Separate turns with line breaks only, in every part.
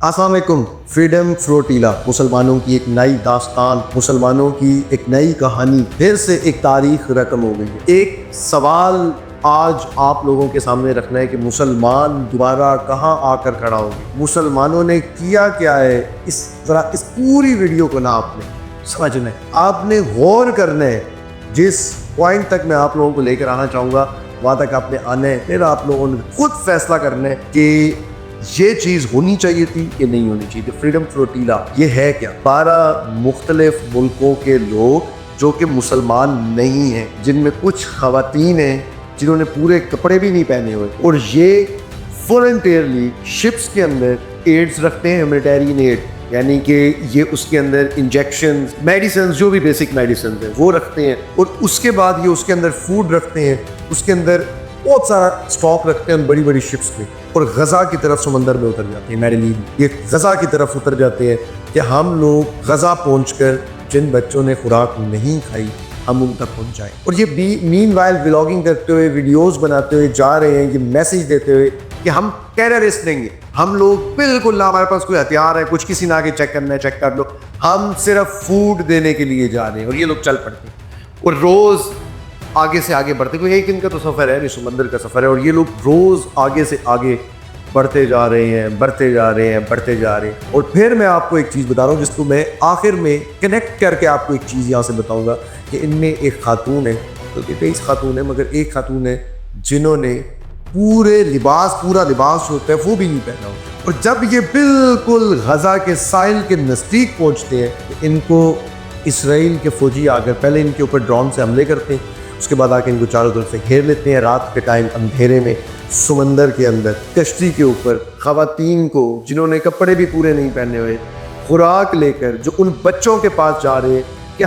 अस्सलाम वालेकुम। Freedom flotilla मुसलमानों की एक नई दास्तान, मुसलमानों की एक नई कहानी, फिर से एक तारीख रकम हो गई है। एक सवाल आज आप लोगों के सामने रखना है कि मुसलमान दोबारा कहाँ आकर खड़ा होंगे, मुसलमानों ने किया क्या है। इस तरह इस पूरी वीडियो को ना आपने समझना है, आपने गौर करना है। जिस पॉइंट तक मैं आप लोगों को लेकर आना चाहूँगा वहाँ तक आपने आना है, फिर आप लोगों ने खुद फैसला करना है कि ये चीज़ होनी चाहिए थी कि नहीं होनी चाहिए थी। फ्रीडम फ्लोटिला ये है क्या? 12 मुख्तलिफ मुल्कों के लोग जो कि मुसलमान नहीं हैं, जिनमें कुछ ख़वातीन हैं जिन्होंने पूरे कपड़े भी नहीं पहने हुए, और ये वॉलंटियरली शिप्स के अंदर एड्स रखते हैं, ह्यूमैनिटेरियन एड, यानी कि ये उसके अंदर इंजेक्शन, मेडिसिन, जो भी बेसिक मेडिसिन है वो रखते हैं, और उसके बाद ये उसके अंदर फूड रखते हैं, उसके अंदर बहुत सारा स्टॉक रखते हैं बड़ी बड़ी शिप्स पे, और गज़ा की तरफ समंदर में उतर जाते हैं। मेडिलिन ये गज़ा की तरफ उतर जाते हैं कि हम लोग गज़ा पहुंचकर जिन बच्चों ने खुराक नहीं खाई हम उन तक पहुंच जाएं। और ये मीनवाइल व्लॉगिंग करते हुए, वीडियोस बनाते हुए जा रहे हैं, ये मैसेज देते हुए कि हम टेररिस्ट नहीं हैं, हम लोग बिल्कुल ना, हमारे पास कोई हथियार है, कुछ किसी ना आके चेक करना है चेक कर लो, हम सिर्फ फूड देने के लिए जा रहे हैं। और ये लोग चल पड़ते हैं और रोज़ आगे से आगे बढ़ते, कोई एक दिन का तो सफ़र है, समंदर का सफ़र है, और ये लोग रोज़ आगे से आगे बढ़ते जा रहे हैं, बढ़ते जा रहे हैं, बढ़ते जा रहे हैं। और फिर मैं आपको एक चीज़ बता रहा हूँ जिसको मैं आखिर में कनेक्ट करके आपको एक चीज़ यहाँ से बताऊँगा कि इनमें एक खातून है, बल्कि 23 खातून है, मगर एक खातून है जिन्होंने पूरा लिबास होता है वो भी नहीं पहना होता। और जब ये बिल्कुल गज़ा के साहिल के नज़दीक पहुँचते हैं तो इनको इसराइल के फ़ौजी आकर पहले इनके ऊपर ड्रोन से हमले करते हैं, उसके बाद आके इनको चारों तरफ से घेर लेते हैं। रात के टाइम अंधेरे में समंदर के अंदर कश्ती के ऊपर ख़वातीन को, जिन्होंने कपड़े भी पूरे नहीं पहने हुए, खुराक लेकर जो उन बच्चों के पास जा रहे हैं कि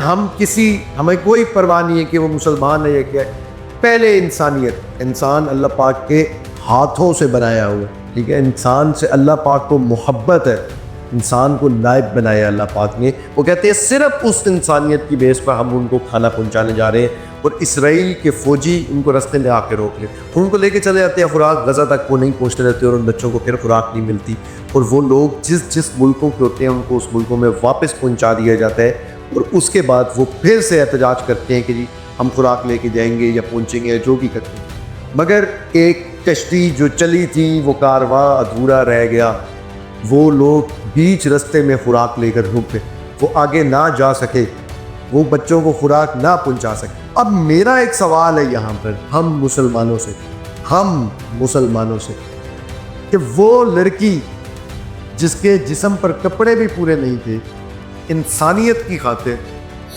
हमें कोई परवाह नहीं है कि वो मुसलमान है या क्या है। पहले इंसानियत, इंसान अल्लाह पाक के हाथों से बनाया हुआ, ठीक है, इंसान से अल्लाह पाक को मोहब्बत है, इंसान को लायक बनाया अल्लाह पाक ने। वो कहते हैं सिर्फ उस इंसानियत की बेस पर हम उनको खाना पहुंचाने जा रहे हैं, और इसराइल के फ़ौजी उनको रास्ते में आके रोक ले, उनको लेके चले जाते हैं खुराक गज़ा तक, वो नहीं पहुँचते रहते और उन बच्चों को फिर खुराक नहीं मिलती, और वो लोग जिस मुल्कों के होते हैं उनको उस मुल्कों में वापस पहुँचा दिया जाता है, और उसके बाद वो फिर से एहतजाज करते हैं कि जी हम खुराक लेके जाएंगे या पहुँचेंगे या जो भी करते हैं। मगर एक कश्ती जो चली थी वो कारवां अधूरा रह गया, वो लोग बीच रास्ते में खुराक लेकर रुक गए, वो आगे ना जा सके, वो बच्चों को खुराक ना पहुंचा सके। अब मेरा एक सवाल है यहाँ पर हम मुसलमानों से कि वो लड़की जिसके जिस्म पर कपड़े भी पूरे नहीं थे, इंसानियत की खातिर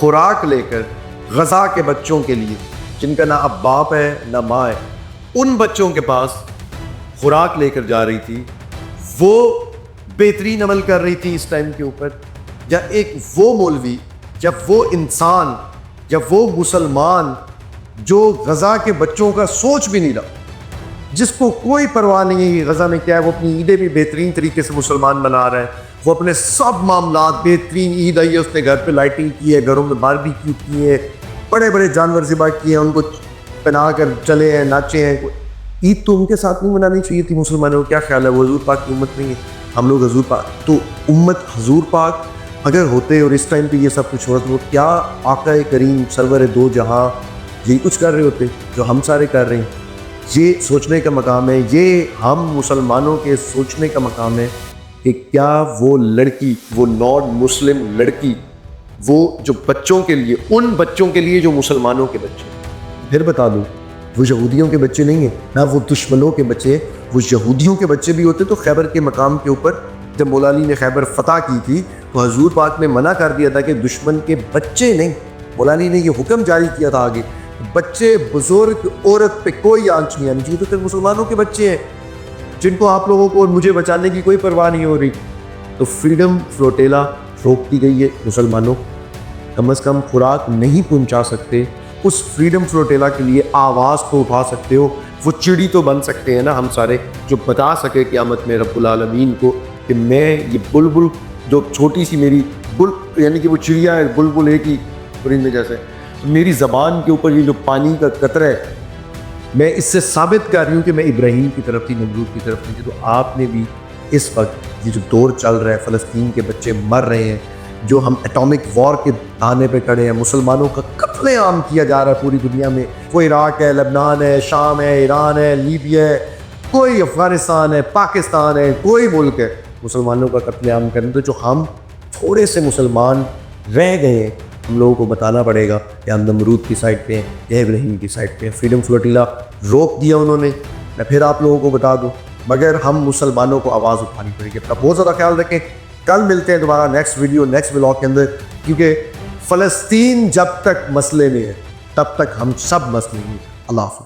खुराक लेकर गज़ा के बच्चों के लिए, जिनका ना अब बाप है ना माँ है, उन बच्चों के पास खुराक लेकर जा रही थी, वो बेहतरीन अमल कर रही थी इस टाइम के ऊपर। या एक वो मौलवी, जब वो इंसान, जब वो मुसलमान जो गज़ा के बच्चों का सोच भी नहीं रहा, जिसको कोई परवाह नहीं है कि गज़ा में क्या है, वो अपनी ईदें भी बेहतरीन तरीके से मुसलमान मना रहा है, वो अपने सब मामलात, बेहतरीन ईद आई है, उसने घर पे लाइटिंग की है, घरों में बारबेक्यू किए है, बड़े बड़े जानवर ज़िबा किए हैं, उनको पहना कर चले हैं, नाचे हैं। ईद तो उनके साथ नहीं मनानी चाहिए थी मुसलमानों को, क्या ख्याल है? वो हजूर पाक की उम्मत नहीं है, हम लोग हजूर पाक, तो उम्मत हजूर पाक अगर होते और इस टाइम पे ये सब कुछ होता तो क्या आका करीम सरवर दो जहां यही कुछ कर रहे होते जो हम सारे कर रहे हैं? ये सोचने का मकाम है, ये हम मुसलमानों के सोचने का मकाम है कि क्या वो लड़की, वो नॉन मुस्लिम लड़की, वो जो बच्चों के लिए, उन बच्चों के लिए जो मुसलमानों के बच्चे, फिर बता दूँ वो यहूदियों के बच्चे नहीं हैं, ना वो दुश्मनों के बच्चे, वो यहूदियों के बच्चे भी होते। तो खैबर के मकाम के ऊपर जब मौला अली ने खैबर फतह की थी तो हजूर पाक ने मना कर दिया था कि दुश्मन के बच्चे नहीं, मौला अली ने ये हुक्म जारी किया था आगे, बच्चे, बुजुर्ग, औरत पे कोई आंच नहीं आनी चाहिए। तो फिर मुसलमानों के बच्चे हैं जिनको आप लोगों को और मुझे बचाने की कोई परवाह नहीं हो रही। तो फ्रीडम फ्लोटिला रोकती गई है मुसलमानों, कम अज़ कम खुराक नहीं पहुंचा सकते, उस फ्रीडम फ्लोटिला के लिए आवाज़ तो उठा सकते हो, वो चिड़ी तो बन सकते हैं ना हम सारे, जो बता सके क़यामत में रब्बुल आलमीन को कि मैं ये बुलबुल, जो छोटी सी मेरी यानी कि वो चिड़िया है, बुलबुल एक ही परिंदे जैसे, तो मेरी ज़बान के ऊपर ये जो पानी का कतरा है, मैं इससे साबित कर रही हूँ कि मैं इब्राहीम की तरफ थी, नमरूद की तरफ नहीं थी। तो आपने भी इस वक्त ये जो दौर चल रहा है, फ़लस्तीन के बच्चे मर रहे हैं, जो हम एटॉमिक वॉर के आने पे खड़े हैं, मुसलमानों का कत्लेआम किया जा रहा है पूरी दुनिया में। कोई इराक है, लेबनान है, शाम है, ईरान है, लीबिया है, कोई अफ़गानिस्तान है, पाकिस्तान है, कोई मुल्क है, मुसलमानों का कत्लेआम करें। तो जो हम थोड़े से मुसलमान रह गए हैं, हम लोगों को बताना पड़ेगा कि हम नमरूद की साइड पे हैं या इब्राहीम की साइड पे हैं। फ्रीडम फ्लोटिला रोक दिया उन्होंने, मैं फिर आप लोगों को बता दूँ, मगर हम मुसलमानों को आवाज़ उठानी पड़ेगी। अपना बहुत ज़्यादा ख्याल रखें। कल मिलते हैं दोबारा नेक्स्ट वीडियो, नेक्स्ट व्लॉग के अंदर, क्योंकि फ़लस्तीन जब तक मसले में है तब तक हम सब मसले में। अल्लाह हाफ़िज़।